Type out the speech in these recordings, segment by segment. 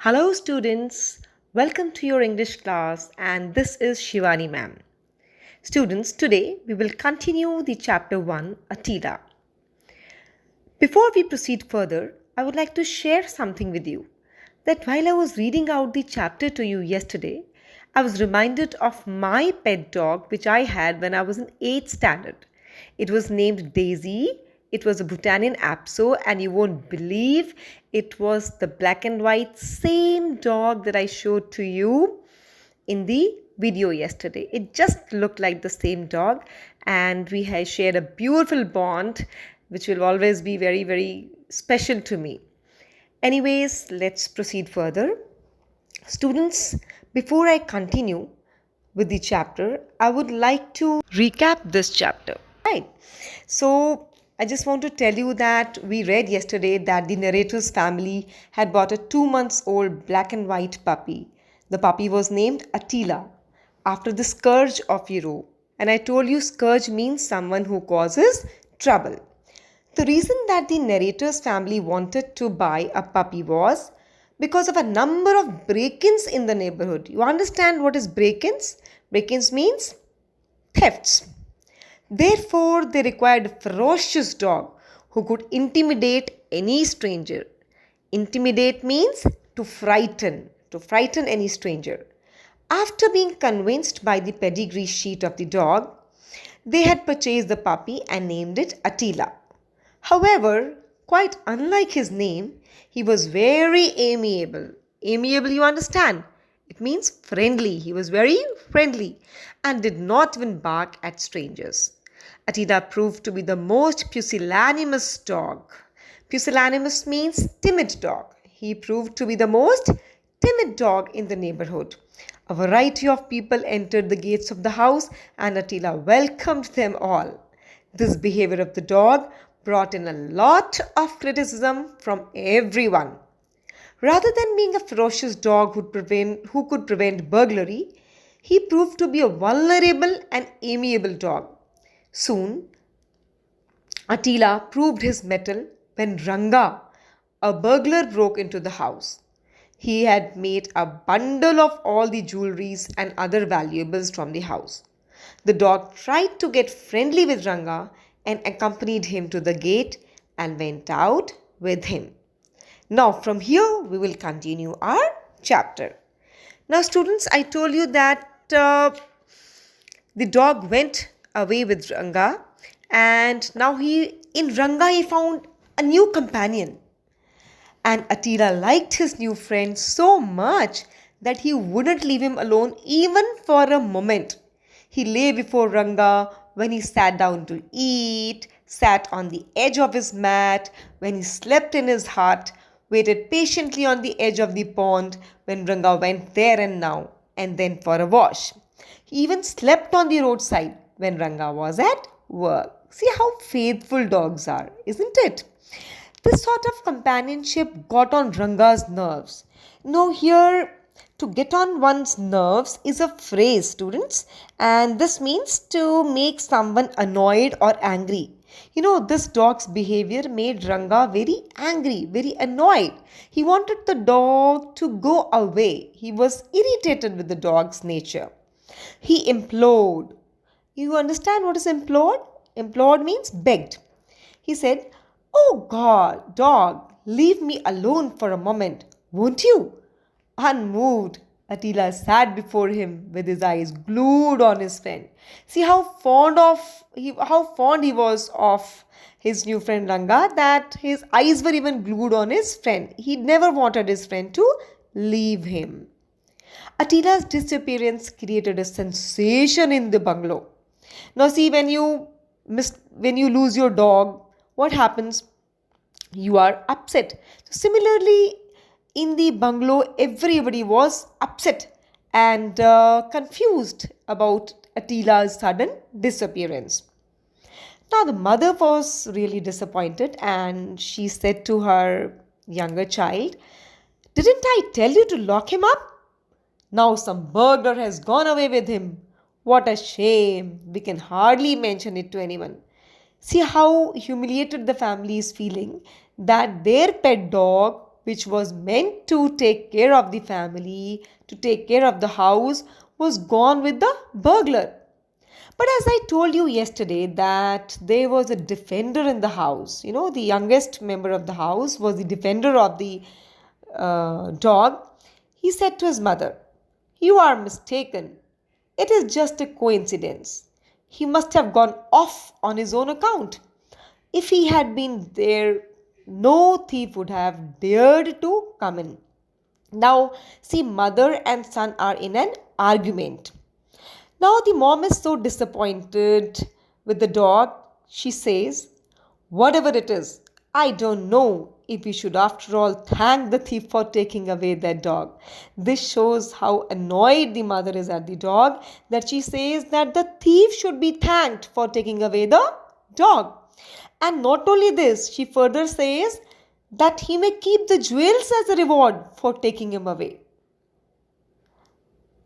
Hello students, welcome to your English class and this is Shivani ma'am. Students, today we will continue the chapter 1, Attila. Before we proceed further, I would like to share something with you that while I was reading out the chapter to you yesterday, I was reminded of my pet dog which I had when I was in 8th standard. It was named Daisy. It was a Bhutanian Apso, and you won't believe it was the black and white same dog that I showed to you in the video yesterday. It just looked like the same dog, and we had shared a beautiful bond which will always be very, very special to me. Anyways, let's proceed further. Students, before I continue with the chapter, I would like to recap this chapter. Right. So, I just want to tell you that we read yesterday that the narrator's family had bought a 2-month-old black and white puppy. The puppy was named Attila after the scourge of Europe. And I told you scourge means someone who causes trouble. The reason that the narrator's family wanted to buy a puppy was because of a number of break-ins in the neighborhood. You understand what is break-ins? Break-ins means thefts. Therefore, they required a ferocious dog who could intimidate any stranger. Intimidate means to frighten any stranger. After being convinced by the pedigree sheet of the dog, they had purchased the puppy and named it Attila. However, quite unlike his name, he was very amiable. Amiable, you understand? It means friendly. He was very friendly and did not even bark at strangers. Attila proved to be the most pusillanimous dog. Pusillanimous means timid dog. He proved to be the most timid dog in the neighborhood. A variety of people entered the gates of the house and Attila welcomed them all. This behavior of the dog brought in a lot of criticism from everyone. Rather than being a ferocious dog who could prevent burglary, he proved to be a vulnerable and amiable dog. Soon, Attila proved his mettle when Ranga, a burglar, broke into the house. He had made a bundle of all the jewelries and other valuables from the house. The dog tried to get friendly with Ranga and accompanied him to the gate and went out with him. Now, from here, we will continue our chapter. Now, students, I told you that the dog went away with Ranga, and now in Ranga he found a new companion. And Attila liked his new friend so much that he wouldn't leave him alone even for a moment. He lay before Ranga when he sat down to eat, sat on the edge of his mat when he slept in his hut, waited patiently on the edge of the pond when Ranga went there and now, and then for a wash. He even slept on the roadside when Ranga was at work. See how faithful dogs are, isn't it? This sort of companionship got on Ranga's nerves. Now here, to get on one's nerves is a phrase, students, and this means to make someone annoyed or angry. This dog's behavior made Ranga very angry, very annoyed. He wanted the dog to go away. He was irritated with the dog's nature. He implored. You understand what is implored? Implored means begged. He said, "Oh God, dog, leave me alone for a moment, won't you?" Unmoved, Attila sat before him with his eyes glued on his friend. See how fond he was of his new friend Ranga, that his eyes were even glued on his friend. He never wanted his friend to leave him. Attila's disappearance created a sensation in the bungalow. Now see, when you lose your dog, what happens? You are upset. So similarly, in the bungalow, everybody was upset and confused about Attila's sudden disappearance. Now the mother was really disappointed and she said to her younger child, "Didn't I tell you to lock him up? Now some burglar has gone away with him. What a shame. We can hardly mention it to anyone." See how humiliated the family is feeling that their pet dog which was meant to take care of the family, to take care of the house, was gone with the burglar. But as I told you yesterday that there was a defender in the house. The youngest member of the house was the defender of the dog. He said to his mother, "You are mistaken. It is just a coincidence. He must have gone off on his own account. If he had been there, no thief would have dared to come in." Now, see, mother and son are in an argument. Now, the mom is so disappointed with the dog. She says, "Whatever it is, I don't know if we should after all thank the thief for taking away that dog." This shows how annoyed the mother is at the dog, that she says that the thief should be thanked for taking away the dog. And not only this, she further says that he may keep the jewels as a reward for taking him away.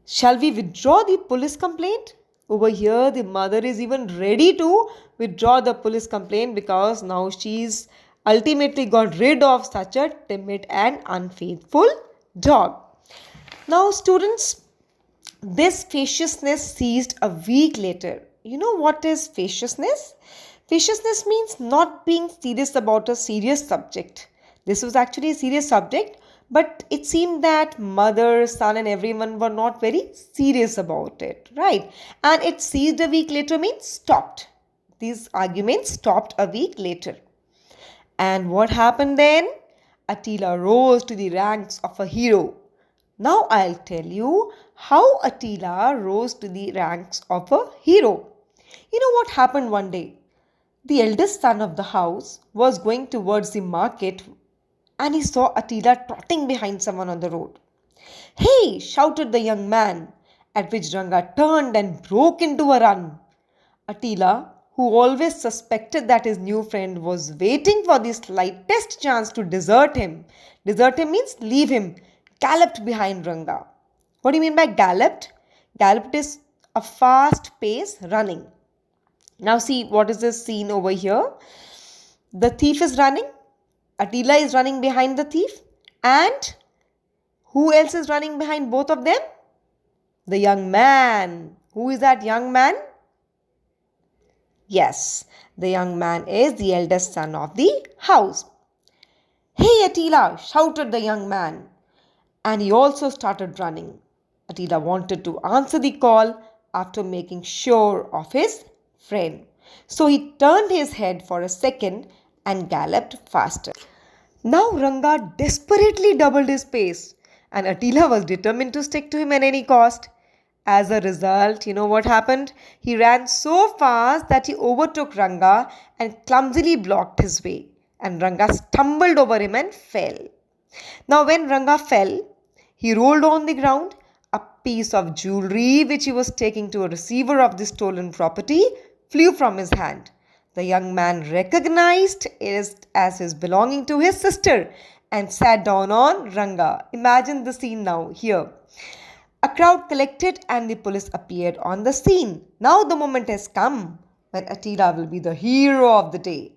Shall we withdraw the police complaint? Over here, the mother is even ready to withdraw the police complaint because now she's ultimately got rid of such a timid and unfaithful dog. Now, students, this facetiousness ceased a week later. You know what is facetiousness? Facetiousness means not being serious about a serious subject. This was actually a serious subject, but it seemed that mother, son and everyone were not very serious about it, right? And it ceased a week later means stopped. These arguments stopped a week later. And what happened then? Attila rose to the ranks of a hero. Now I'll tell you how Attila rose to the ranks of a hero. You know what happened one day? The eldest son of the house was going towards the market and he saw Attila trotting behind someone on the road. "Hey!" shouted the young man, at which Ranga turned and broke into a run. Attila, who always suspected that his new friend was waiting for the slightest chance to desert him means leave him, galloped behind Ranga. What do you mean by galloped? Galloped is a fast pace running. Now see, what is this scene over here? The thief is running. Attila is running behind the thief. And who else is running behind both of them? The young man. Who is that young man? Yes, the young man is the eldest son of the house. "Hey Attila!" shouted the young man. And he also started running. Attila wanted to answer the call after making sure of his friend. So he turned his head for a second and galloped faster. Now Ranga desperately doubled his pace and Attila was determined to stick to him at any cost. As a result, you know what happened? He ran so fast that he overtook Ranga and clumsily blocked his way. And Ranga stumbled over him and fell. Now when Ranga fell, he rolled on the ground. A piece of jewelry which he was taking to a receiver of the stolen property flew from his hand. The young man recognized it as his belonging to his sister and sat down on Ranga. Imagine the scene now here. A crowd collected and the police appeared on the scene. Now the moment has come when Attila will be the hero of the day.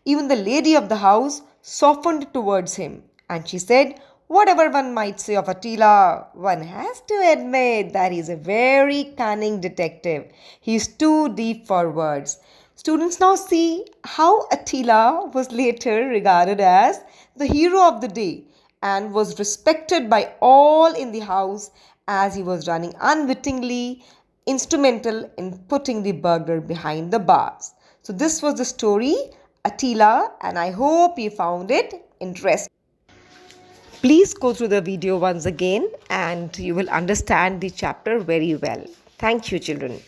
Even the lady of the house softened towards him and she said, "Whatever one might say of Attila, one has to admit that he is a very cunning detective. He is too deep for words." Students, now see how Attila was later regarded as the hero of the day and was respected by all in the house as he was running unwittingly instrumental in putting the burglar behind the bars. So this was the story, Attila, and I hope you found it interesting. Please go through the video once again and you will understand the chapter very well. Thank you, children.